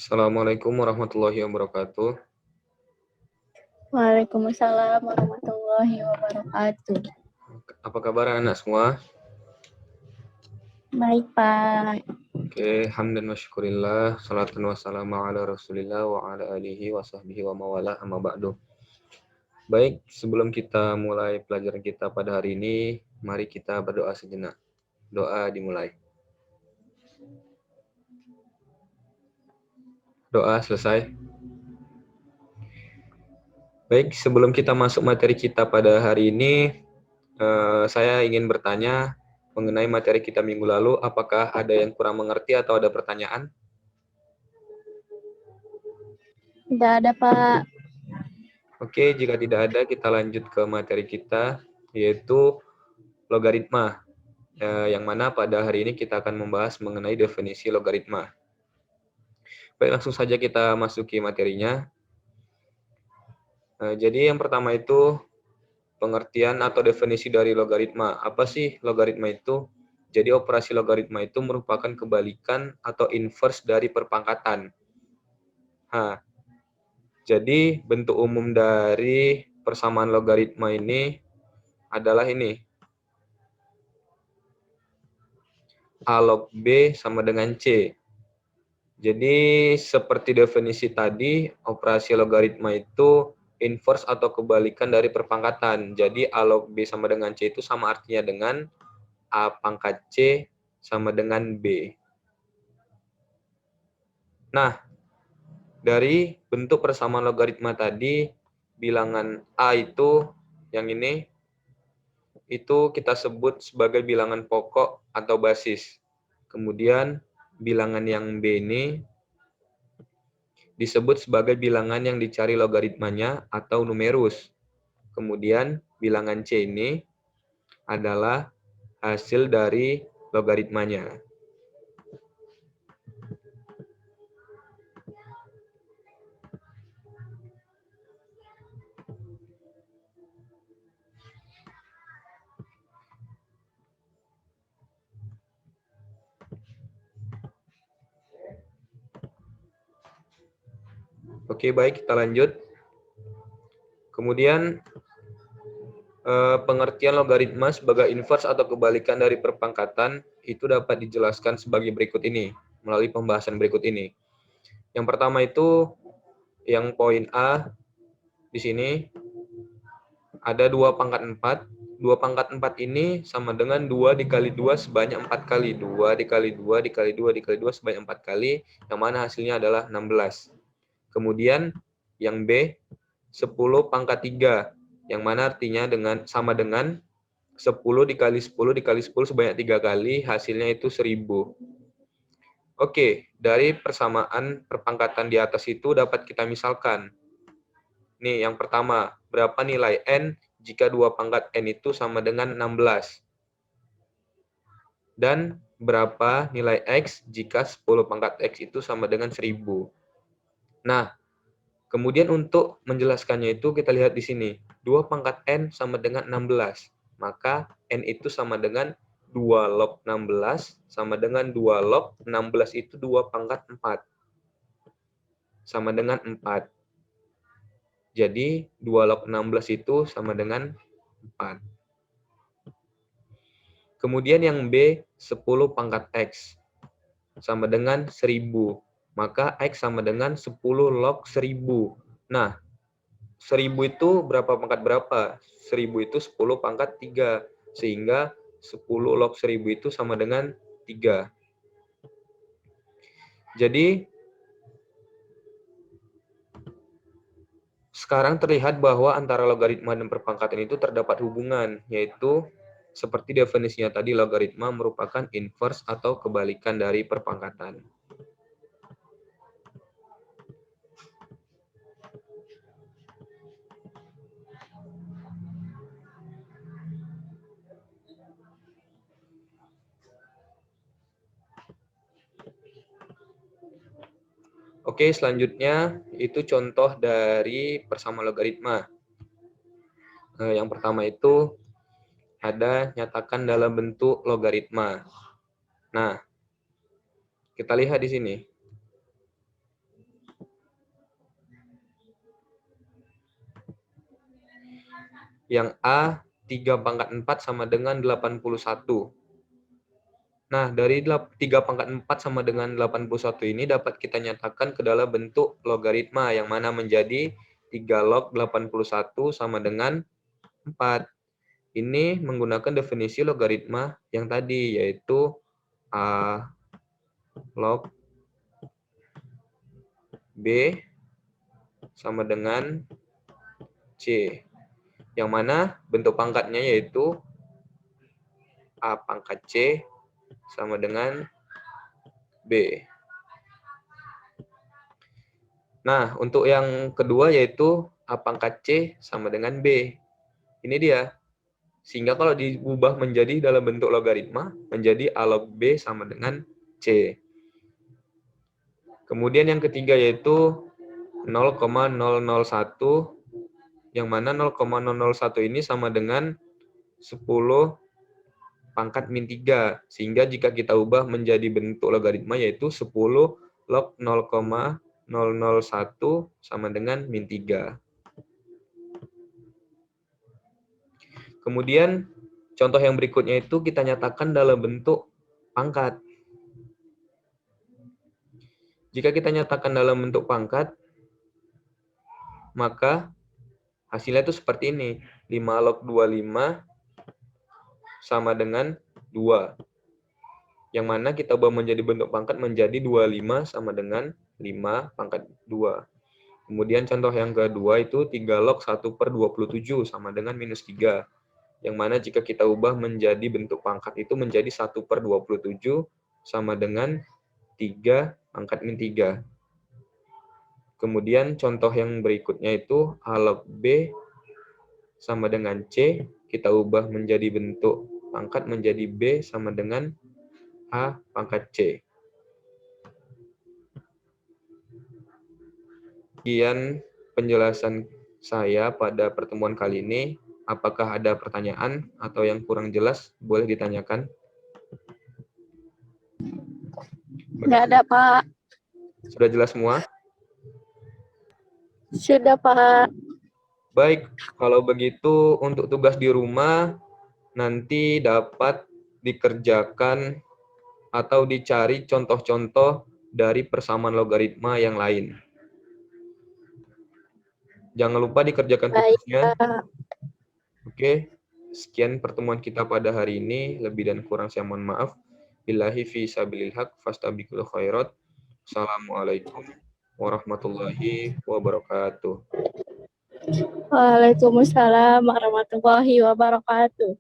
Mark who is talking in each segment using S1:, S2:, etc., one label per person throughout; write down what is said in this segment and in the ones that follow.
S1: Assalamualaikum warahmatullahi wabarakatuh.
S2: Waalaikumsalam warahmatullahi wabarakatuh.
S1: Apa kabar anak semua?
S2: Baik, Pak.
S1: Oke, hamdan wa syukurillah, salatan wassalamu ala rasulillah wa ala alihi wa sahbihi wa mawala amma ba'du. Baik, sebelum kita mulai pelajaran kita pada hari ini, mari kita berdoa sejenak. Doa dimulai. Doa selesai. Baik, sebelum kita masuk materi kita pada hari ini, saya ingin bertanya mengenai materi kita minggu lalu, apakah ada yang kurang mengerti atau ada pertanyaan?
S2: Tidak ada, Pak.
S1: Oke, jika tidak ada, kita lanjut ke materi kita, yaitu logaritma. Yang mana pada hari ini kita akan membahas mengenai definisi logaritma. Baik, langsung saja kita masuki materinya. Jadi yang pertama itu pengertian atau definisi dari logaritma. Apa sih logaritma itu? Jadi operasi logaritma itu merupakan kebalikan atau inverse dari perpangkatan. Jadi bentuk umum dari persamaan logaritma ini adalah ini. A log B sama dengan C. Jadi seperti definisi tadi, operasi logaritma itu inverse atau kebalikan dari perpangkatan. Jadi A log B sama dengan C itu sama artinya dengan A pangkat C sama dengan B. Nah, dari bentuk persamaan logaritma tadi, bilangan A itu, yang ini, itu kita sebut sebagai bilangan pokok atau basis. Kemudian bilangan yang B ini disebut sebagai bilangan yang dicari logaritmanya atau numerus. Kemudian bilangan C ini adalah hasil dari logaritmanya. Oke, baik, kita lanjut. Kemudian pengertian logaritma sebagai inverse atau kebalikan dari perpangkatan itu dapat dijelaskan sebagai berikut ini, melalui pembahasan berikut ini. Yang pertama itu, yang poin A, di sini ada 2 pangkat 4. 2 pangkat 4 ini sama dengan 2 dikali 2 sebanyak 4 kali. 2 dikali 2 dikali 2 dikali 2 sebanyak 4 kali, yang mana hasilnya adalah 16. Kemudian yang B, 10 pangkat 3, yang mana artinya sama dengan 10 dikali 10 dikali 10 sebanyak 3 kali, hasilnya itu 1000. Oke, dari persamaan perpangkatan di atas itu dapat kita misalkan. Nih, yang pertama, berapa nilai N jika 2 pangkat N itu sama dengan 16? Dan berapa nilai X jika 10 pangkat X itu sama dengan 1000? Nah, kemudian untuk menjelaskannya itu kita lihat di sini. 2 pangkat N sama dengan 16. Maka N itu sama dengan 2 log 16 sama dengan 2 log 16 itu 2 pangkat 4. Sama dengan 4. Jadi 2 log 16 itu sama dengan 4. Kemudian yang B, 10 pangkat X. Sama dengan 1000. Maka X sama dengan 10 log 1000. Nah, 1000 itu berapa pangkat berapa? 1000 itu 10 pangkat 3. Sehingga 10 log 1000 itu sama dengan 3. Jadi, sekarang terlihat bahwa antara logaritma dan perpangkatan itu terdapat hubungan, yaitu seperti definisinya tadi, logaritma merupakan inverse atau kebalikan dari perpangkatan. Oke, selanjutnya itu contoh dari persamaan logaritma. Yang pertama itu ada nyatakan dalam bentuk logaritma. Nah, kita lihat di sini. Yang A 3 pangkat 4 sama dengan 81. Nah, dari 3 pangkat 4 sama dengan 81 ini dapat kita nyatakan ke dalam bentuk logaritma, yang mana menjadi 3 log 81 sama dengan 4. Ini menggunakan definisi logaritma yang tadi, yaitu A log B sama dengan C. Yang mana bentuk pangkatnya yaitu A pangkat C sama dengan B. Nah, untuk yang kedua yaitu A pangkat C sama dengan B. Ini dia. Sehingga kalau diubah menjadi dalam bentuk logaritma, menjadi A log B sama dengan C. Kemudian yang ketiga yaitu 0,001, yang mana 0,001 ini sama dengan 10 pangkat min 3. Sehingga jika kita ubah menjadi bentuk logaritma yaitu 10 log 0,001 sama dengan min 3. Kemudian contoh yang berikutnya itu kita nyatakan dalam bentuk pangkat. Jika kita nyatakan dalam bentuk pangkat, maka hasilnya itu seperti ini. 5 log 25 sama dengan 2. Yang mana kita ubah menjadi bentuk pangkat menjadi 25 sama dengan 5 pangkat 2. Kemudian contoh yang kedua itu 3 log 1 per 27 sama dengan minus 3. Yang mana jika kita ubah menjadi bentuk pangkat itu menjadi 1 per 27 sama dengan 3 pangkat min 3. Kemudian contoh yang berikutnya itu A log B sama dengan C. Kita ubah menjadi bentuk pangkat menjadi B sama dengan A pangkat C. Sekian penjelasan saya pada pertemuan kali ini. Apakah ada pertanyaan atau yang kurang jelas? Boleh ditanyakan.
S2: Nggak ada, Pak.
S1: Sudah jelas semua?
S2: Sudah, Pak.
S1: Baik, kalau begitu untuk tugas di rumah nanti dapat dikerjakan atau dicari contoh-contoh dari persamaan logaritma yang lain. Jangan lupa dikerjakan
S2: Baik,
S1: tugasnya.
S2: Pak.
S1: Oke, sekian pertemuan kita pada hari ini. Lebih dan kurang saya mohon maaf. Billahi fi sabilil haq fastabiqul khairat. Assalamualaikum warahmatullahi wabarakatuh.
S2: Waalaikumsalam warahmatullahi wabarakatuh.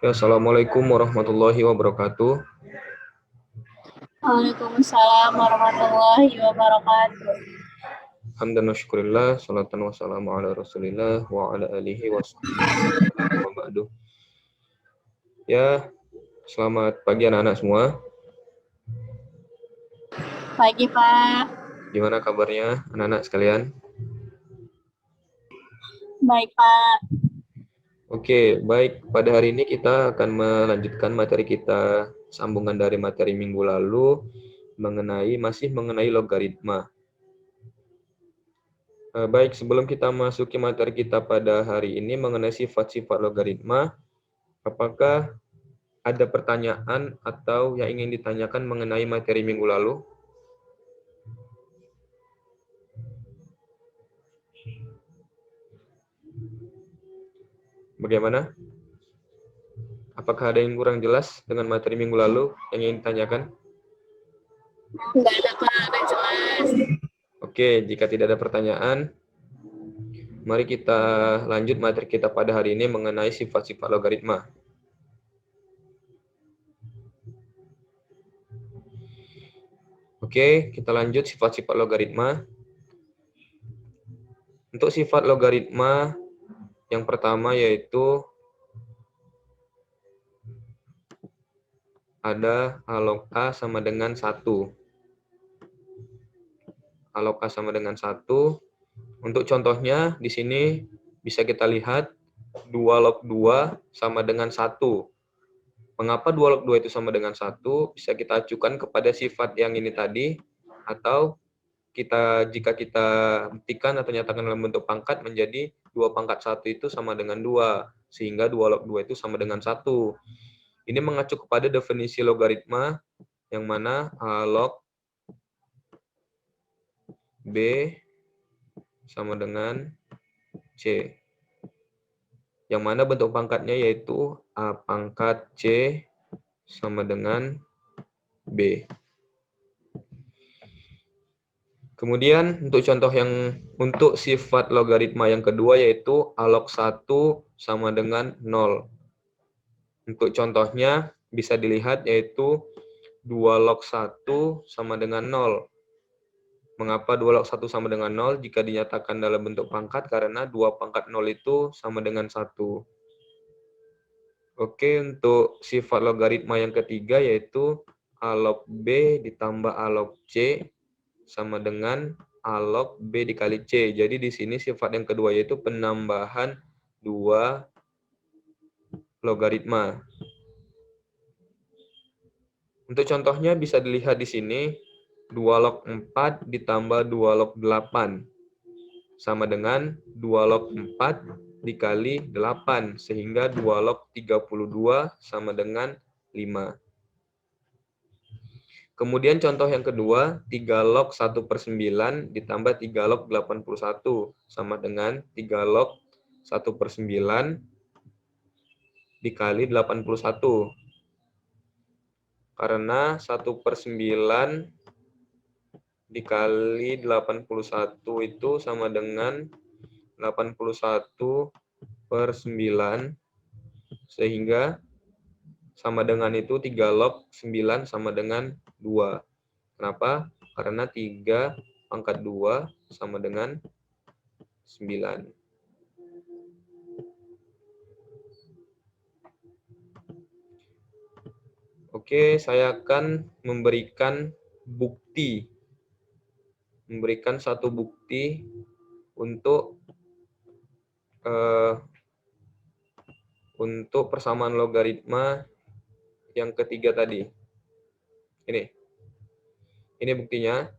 S1: Ya, assalamualaikum warahmatullahi wabarakatuh.
S2: Waalaikumsalam warahmatullahi wabarakatuh.
S1: Hamdan wa syukurillah, salatan wa salamu ala rasulillah wa ala alihi wa sahbihi wa ba'du. Ya, selamat pagi anak-anak semua.
S2: Pagi, Pak.
S1: Gimana kabarnya anak-anak sekalian?
S2: Baik, Pak.
S1: Oke, baik. Pada hari ini kita akan melanjutkan materi kita, sambungan dari materi minggu lalu, masih mengenai logaritma. Baik, sebelum kita masuki materi kita pada hari ini mengenai sifat-sifat logaritma, apakah ada pertanyaan atau yang ingin ditanyakan mengenai materi minggu lalu? Bagaimana? Apakah ada yang kurang jelas dengan materi minggu lalu yang ingin ditanyakan?
S2: Nggak ada, Pak. Nggak jelas.
S1: Oke, jika tidak ada pertanyaan, mari kita lanjut materi kita pada hari ini mengenai sifat-sifat logaritma. Oke, kita lanjut sifat-sifat logaritma. Untuk sifat logaritma, yang pertama yaitu ada A log A sama dengan 1. A log A sama dengan 1. Untuk contohnya, di sini bisa kita lihat 2 log 2 sama dengan 1. Mengapa 2 log 2 itu sama dengan 1? Bisa kita acukan kepada sifat yang ini tadi, atau jika kita buktikan atau nyatakan dalam bentuk pangkat menjadi 2 pangkat 1 itu sama dengan 2, sehingga 2 log 2 itu sama dengan 1. Ini mengacu kepada definisi logaritma, yang mana A log B sama dengan C. Yang mana bentuk pangkatnya yaitu A pangkat C sama dengan B. Kemudian untuk sifat logaritma yang kedua yaitu A log 1 sama dengan 0. Untuk contohnya bisa dilihat yaitu 2 log 1 sama dengan 0. Mengapa 2 log 1 sama dengan 0 jika dinyatakan dalam bentuk pangkat? Karena 2 pangkat 0 itu sama dengan 1. Oke, untuk sifat logaritma yang ketiga yaitu A log B ditambah A log C sama dengan A log B dikali C. Jadi di sini sifat yang kedua yaitu penambahan 2 logaritma. Untuk contohnya bisa dilihat di sini 2 log 4 ditambah 2 log 8 sama dengan 2 log 4 dikali 8, sehingga 2 log 32 sama dengan 5. Kemudian contoh yang kedua, 3 log 1/9 ditambah 3 log 81 sama dengan 3 log 1/9 dikali 81. Karena 1/9 dikali 81 itu sama dengan 81/9, sehingga sama dengan itu 3 log 9 sama dengan 2. Kenapa? Karena 3 pangkat 2 sama dengan 9. Oke, saya akan memberikan satu bukti untuk persamaan logaritma yang ketiga tadi. Ini buktinya.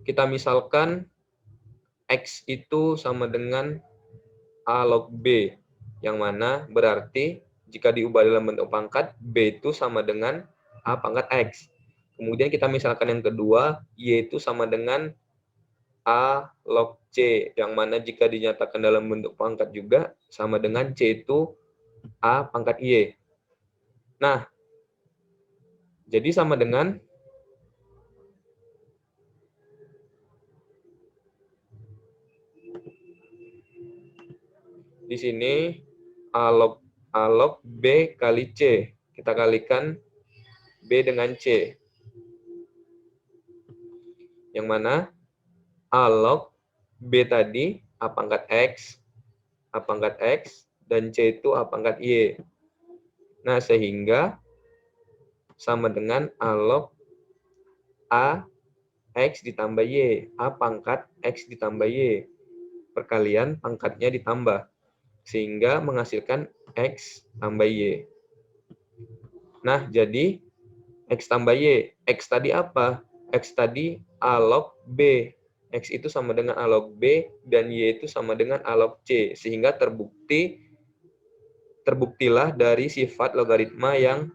S1: Kita misalkan X itu sama dengan A log B, yang mana berarti jika diubah dalam bentuk pangkat, B itu sama dengan A pangkat X. Kemudian kita misalkan yang kedua, Y itu sama dengan A log C, yang mana jika dinyatakan dalam bentuk pangkat juga, sama dengan C itu A pangkat Y. Nah, jadi sama dengan di sini A log B kali C. Kita kalikan B dengan C. Yang mana A log B tadi A pangkat X, dan C itu A pangkat Y. Nah, sehingga sama dengan A log A X ditambah Y. A pangkat X ditambah Y. Perkalian pangkatnya ditambah. Sehingga menghasilkan X tambah Y. Nah, jadi X tambah Y. X tadi apa? X tadi A log B. X itu sama dengan A log B, dan Y itu sama dengan A log C. Sehingga terbuktilah dari sifat logaritma yang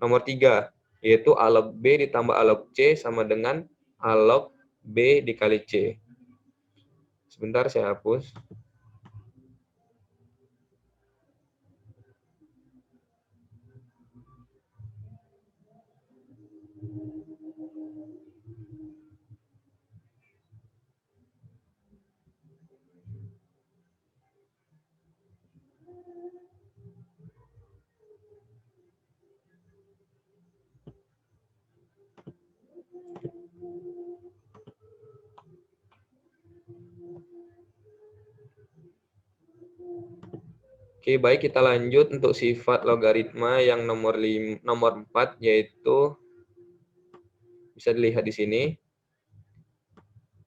S1: nomor 3, yaitu A log B ditambah A log C sama dengan A log B dikali C. Sebentar, saya hapus. Oke, baik, kita lanjut untuk sifat logaritma yang nomor 4, yaitu bisa dilihat di sini.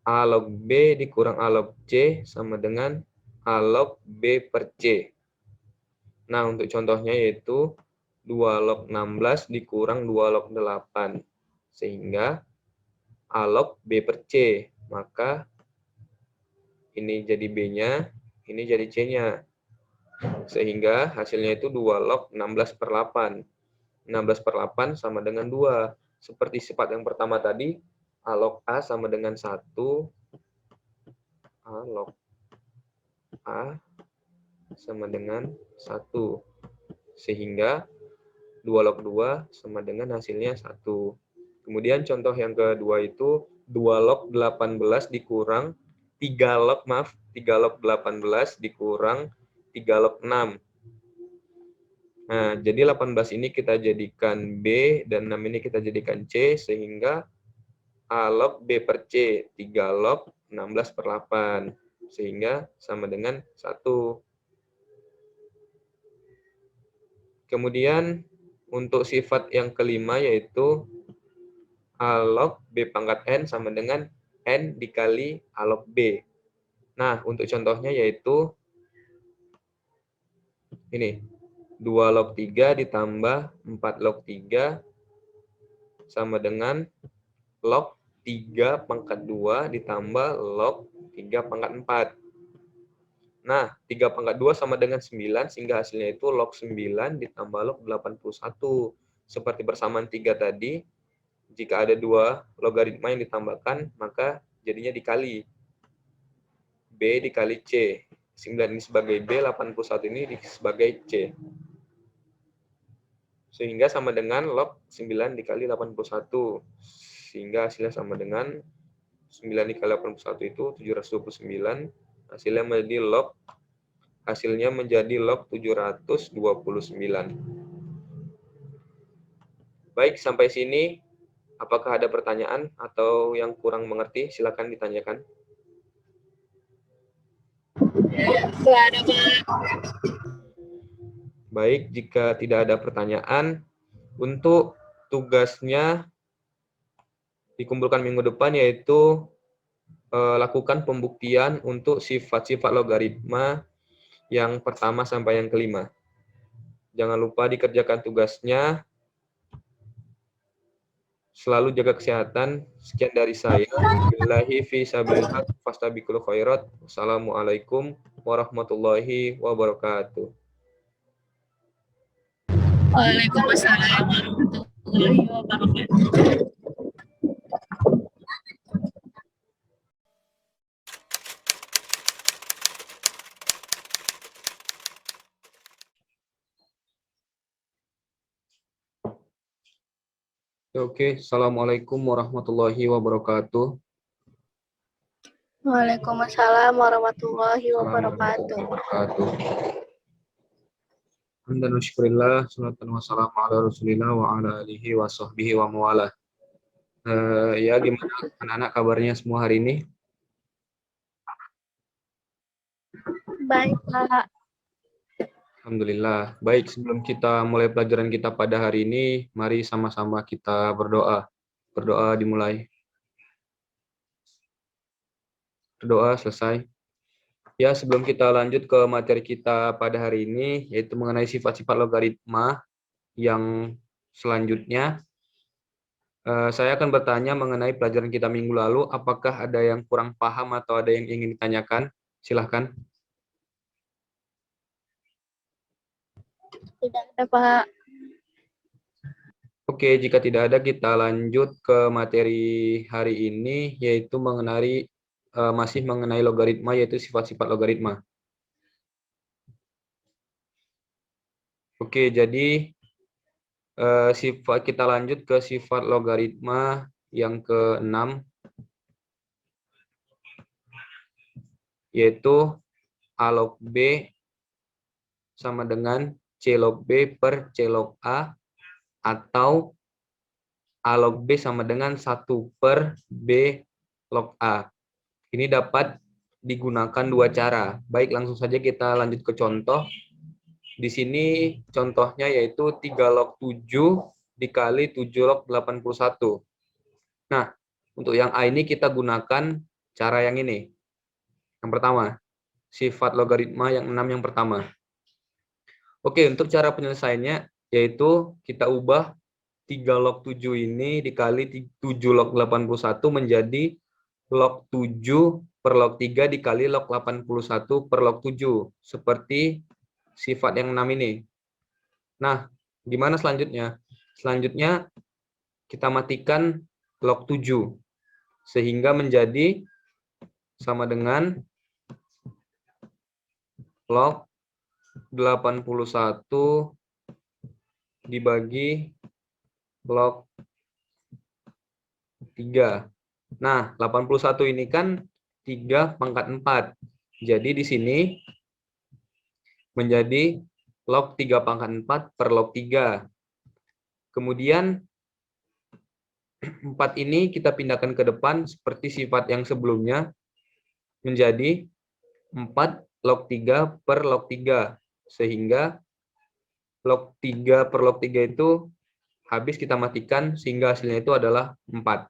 S1: A log B dikurang A log C sama dengan A log B per C. Nah, untuk contohnya yaitu 2 log 16 dikurang 2 log 8. Sehingga A log B per C. Maka ini jadi B-nya, ini jadi C-nya. Sehingga hasilnya itu 2 log 16 per 8. 16 per 8 sama dengan 2. Seperti sifat yang pertama tadi, A log A sama dengan 1. A log A sama dengan 1. Sehingga 2 log 2 sama dengan hasilnya 1. Kemudian contoh yang kedua itu 2 log 18 dikurang 3 log 18 dikurang 3 log 6. Nah, jadi 18 ini kita jadikan B dan 6 ini kita jadikan C sehingga A log B per C 3 log 16 per 8 sehingga sama dengan 1. Kemudian untuk sifat yang kelima yaitu A log B pangkat N sama dengan N dikali A log B. Nah, untuk contohnya yaitu ini. 2 log 3 ditambah 4 log 3 sama dengan log 3 pangkat 2 ditambah log 3 pangkat 4. Nah, 3 pangkat 2 sama dengan 9 sehingga hasilnya itu log 9 ditambah log 81. Seperti persamaan 3 tadi, jika ada 2 logaritma yang ditambahkan, maka jadinya dikali. B dikali C. 9 ini sebagai B, 81 ini sebagai C. Sehingga sama dengan log 9 dikali 81. Sehingga hasilnya sama dengan 9 dikali 81 itu 729. Hasilnya menjadi log 729. Baik, sampai sini apakah ada pertanyaan atau yang kurang mengerti? Silakan ditanyakan.
S2: Nggak ada, Pak.
S1: Baik, jika tidak ada pertanyaan, untuk tugasnya dikumpulkan minggu depan yaitu lakukan pembuktian untuk sifat-sifat logaritma yang pertama sampai yang kelima. Jangan lupa dikerjakan tugasnya. Selalu jaga kesehatan. Sekian dari saya. Billahi fi sabilillah fastabiqul khairat. Wassalamualaikum warahmatullahi wabarakatuh.
S2: Waalaikumsalam warahmatullahi wabarakatuh.
S1: Oke, assalamualaikum warahmatullahi wabarakatuh.
S2: Waalaikumsalam warahmatullahi wabarakatuh.
S1: Hamdan wa syukurillah, salatan wassalamu ala rasulillah wa ala alihi wa sahbihi wa mawalah. Ya, gimana anak-anak kabarnya semua hari ini?
S2: Baik, Pak.
S1: Alhamdulillah. Baik, sebelum kita mulai pelajaran kita pada hari ini, mari sama-sama kita berdoa. Berdoa dimulai. Berdoa selesai. Ya, sebelum kita lanjut ke materi kita pada hari ini, yaitu mengenai sifat-sifat logaritma yang selanjutnya, saya akan bertanya mengenai pelajaran kita minggu lalu. Apakah ada yang kurang paham atau ada yang ingin ditanyakan? Silahkan.
S2: Tidak ada, Pak.
S1: Oke, jika tidak ada, kita lanjut ke materi hari ini, yaitu masih mengenai logaritma, yaitu sifat-sifat logaritma. Oke, jadi kita lanjut ke sifat logaritma yang ke-6, yaitu A log B sama dengan C log B per C log A, atau A log B sama dengan 1 per B log A. Ini dapat digunakan dua cara. Baik, langsung saja kita lanjut ke contoh. Di sini contohnya yaitu 3 log 7 dikali 7 log 81. Nah, untuk yang A ini kita gunakan cara yang ini. Yang pertama, sifat logaritma yang 6 yang pertama. Oke, untuk cara penyelesaiannya, yaitu kita ubah 3 log 7 ini dikali 7 log 81 menjadi log 7 per log 3 dikali log 81 per log 7. Seperti sifat yang 6 ini. Nah, gimana selanjutnya? Selanjutnya, kita matikan log 7. Sehingga menjadi sama dengan log 81 dibagi log 3. Nah, 81 ini kan 3 pangkat 4. Jadi di sini menjadi log 3 pangkat 4 per log 3. Kemudian 4 ini kita pindahkan ke depan seperti sifat yang sebelumnya menjadi 4 log 3 per log 3. Sehingga log 3 per log 3 itu habis kita matikan sehingga hasilnya itu adalah 4.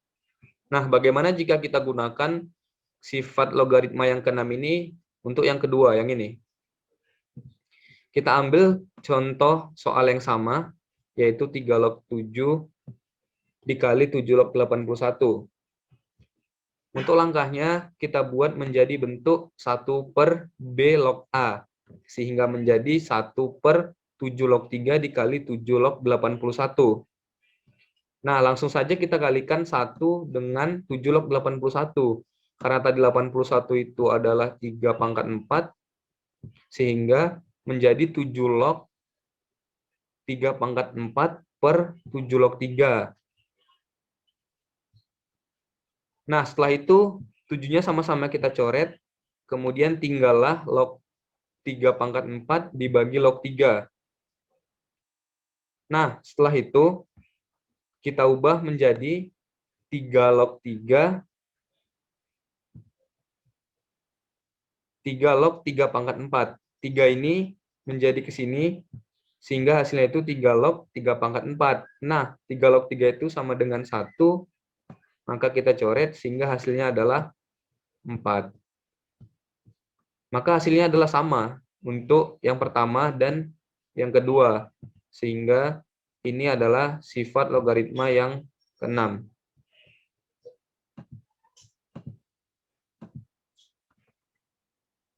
S1: Nah, bagaimana jika kita gunakan sifat logaritma yang ke-6 ini untuk yang kedua, yang ini? Kita ambil contoh soal yang sama, yaitu 3 log 7 dikali 7 log 81. Untuk langkahnya, kita buat menjadi bentuk 1 per B log A, sehingga menjadi 1 per 7 log 3 dikali 7 log 81. Nah, langsung saja kita kalikan 1 dengan 7 log 81. Karena tadi 81 itu adalah 3 pangkat 4, sehingga menjadi 7 log 3 pangkat 4 per 7 log 3. Nah, setelah itu 7-nya sama-sama kita coret, kemudian tinggallah log 3 pangkat 4 dibagi log 3. Nah, setelah itu kita ubah menjadi 3 log 3, 3 log 3 pangkat 4. 3 ini menjadi ke sini, sehingga hasilnya itu 3 log 3 pangkat 4. Nah, 3 log 3 itu sama dengan 1, maka kita coret sehingga hasilnya adalah 4. Maka hasilnya adalah sama untuk yang pertama dan yang kedua. Sehingga ini adalah sifat logaritma yang ke-6.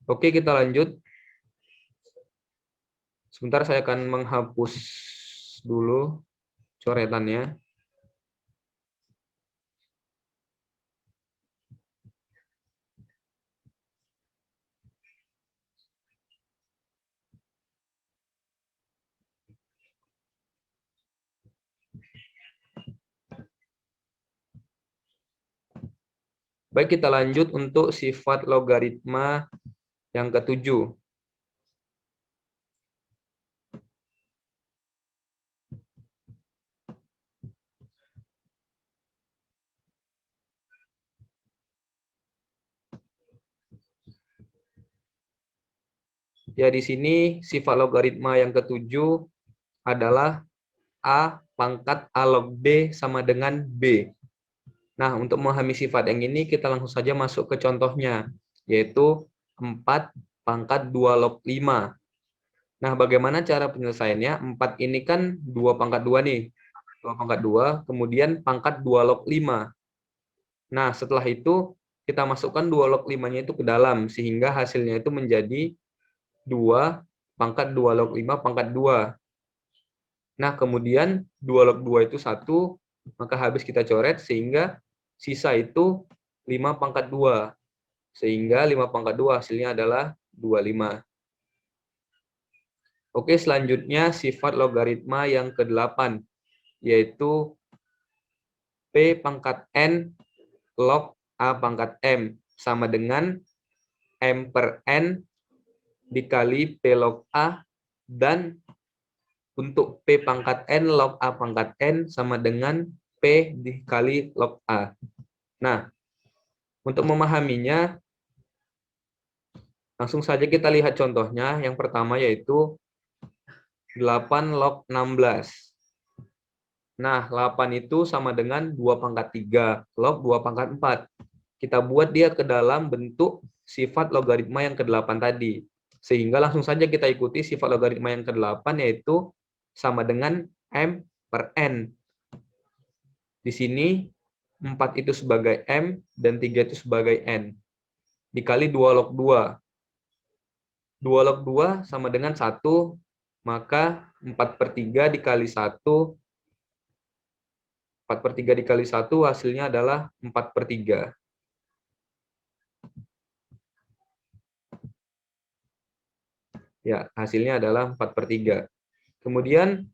S1: Oke, kita lanjut. Sebentar saya akan menghapus dulu coretannya. Baik, kita lanjut untuk sifat logaritma yang ke-7. Ya, di sini sifat logaritma yang ke-7 adalah A pangkat A log B sama dengan B. Nah, untuk memahami sifat yang ini, kita langsung saja masuk ke contohnya, yaitu 4 pangkat 2 log 5. Nah, bagaimana cara penyelesaiannya? 4 ini kan 2 pangkat 2 nih. 2 pangkat 2, kemudian pangkat 2 log 5. Nah, setelah itu, kita masukkan 2 log 5-nya itu ke dalam, sehingga hasilnya itu menjadi 2 pangkat 2 log 5 pangkat 2. Nah, kemudian 2 log 2 itu 1, maka habis kita coret, sehingga sisa itu 5 pangkat 2. Sehingga 5 pangkat 2 hasilnya adalah 25. Oke, selanjutnya sifat logaritma yang ke-8, yaitu P pangkat N log A pangkat M sama dengan M per N dikali P log A, dan untuk P pangkat N log A pangkat N sama dengan P dikali log A. Nah, untuk memahaminya, langsung saja kita lihat contohnya. Yang pertama yaitu 8 log 16. Nah, 8 itu sama dengan 2 pangkat 3 log 2 pangkat 4. Kita buat dia ke dalam bentuk sifat logaritma yang ke-8 tadi. Sehingga langsung saja kita ikuti sifat logaritma yang ke-8, yaitu sama dengan M per N. Di sini 4 itu sebagai M dan 3 itu sebagai N. Dikali 2 log 2. 2 log 2 sama dengan 1, maka 4/3 dikali 1, 4/3 dikali 1 hasilnya adalah 4/3. Ya, hasilnya adalah 4/3. Kemudian,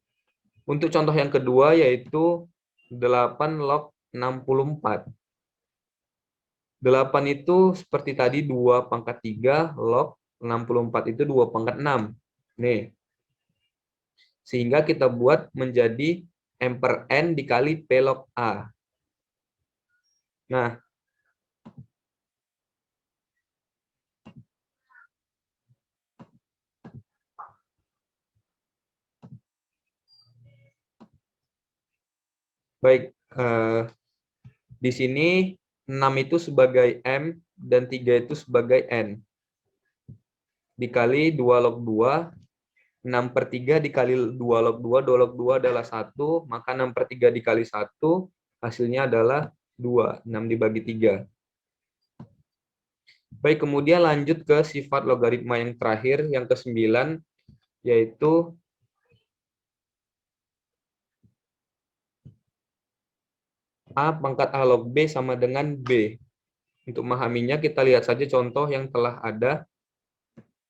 S1: untuk contoh yang kedua yaitu 8 log 64. 8 itu seperti tadi 2 pangkat 3 log 64 itu 2 pangkat 6. Nih. Sehingga kita buat menjadi M per N dikali P log A. Nah, baik, di sini 6 itu sebagai M dan 3 itu sebagai N. Dikali 2 log 2, 6/3 dikali 2 log 2, 2 log 2 adalah 1, maka 6/3 dikali 1, hasilnya adalah 2, 6 dibagi 3. Baik, kemudian lanjut ke sifat logaritma yang terakhir, yang ke-9, yaitu A pangkat A log B sama dengan B. Untuk memahaminya, kita lihat saja contoh yang telah ada.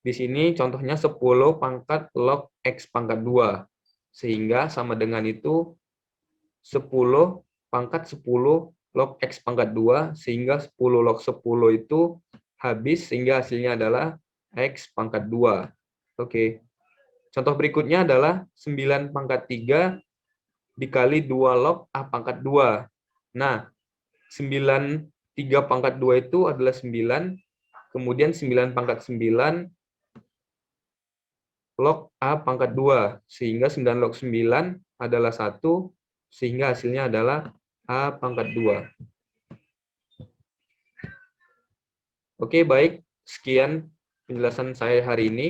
S1: Di sini contohnya 10 pangkat log X pangkat 2. Sehingga sama dengan itu 10 pangkat 10 log X pangkat 2. Sehingga 10 log 10 itu habis, sehingga hasilnya adalah X pangkat 2. Oke. Contoh berikutnya adalah 9 pangkat 3 dikali 2 log A pangkat 2. Nah, 9, 3 pangkat 2 itu adalah 9, kemudian 9 pangkat 9 log A pangkat 2, sehingga 9 log 9 adalah 1, sehingga hasilnya adalah A pangkat 2. Oke, baik. Sekian penjelasan saya hari ini.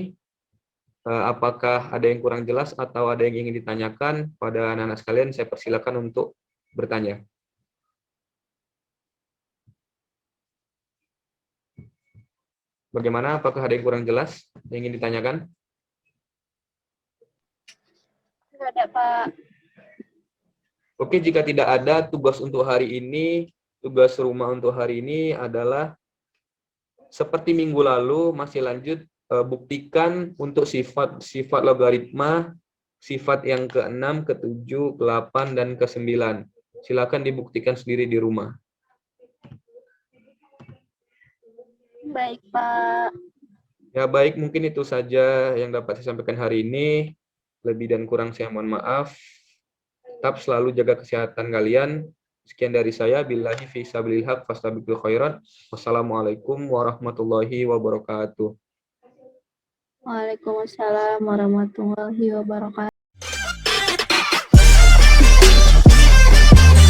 S1: Apakah ada yang kurang jelas atau ada yang ingin ditanyakan pada anak-anak sekalian, saya persilakan untuk bertanya. Bagaimana? Apakah ada yang kurang jelas yang ingin ditanyakan?
S2: Nggak ada, Pak.
S1: Oke, jika tidak ada, tugas untuk hari ini, tugas rumah untuk hari ini adalah seperti minggu lalu, masih lanjut buktikan untuk sifat logaritma, sifat yang ke-6, ke-7, ke-8, dan ke-9. Silakan dibuktikan sendiri di rumah.
S2: Baik, Pak.
S1: Ya, baik, mungkin itu saja yang dapat saya sampaikan hari ini. Lebih dan kurang saya mohon maaf. Tetap selalu jaga kesehatan kalian. Sekian dari saya. Billahi fi sabilil haq fastabiqul khairat. Wassalamualaikum warahmatullahi wabarakatuh.
S2: Waalaikumsalam warahmatullahi wabarakatuh.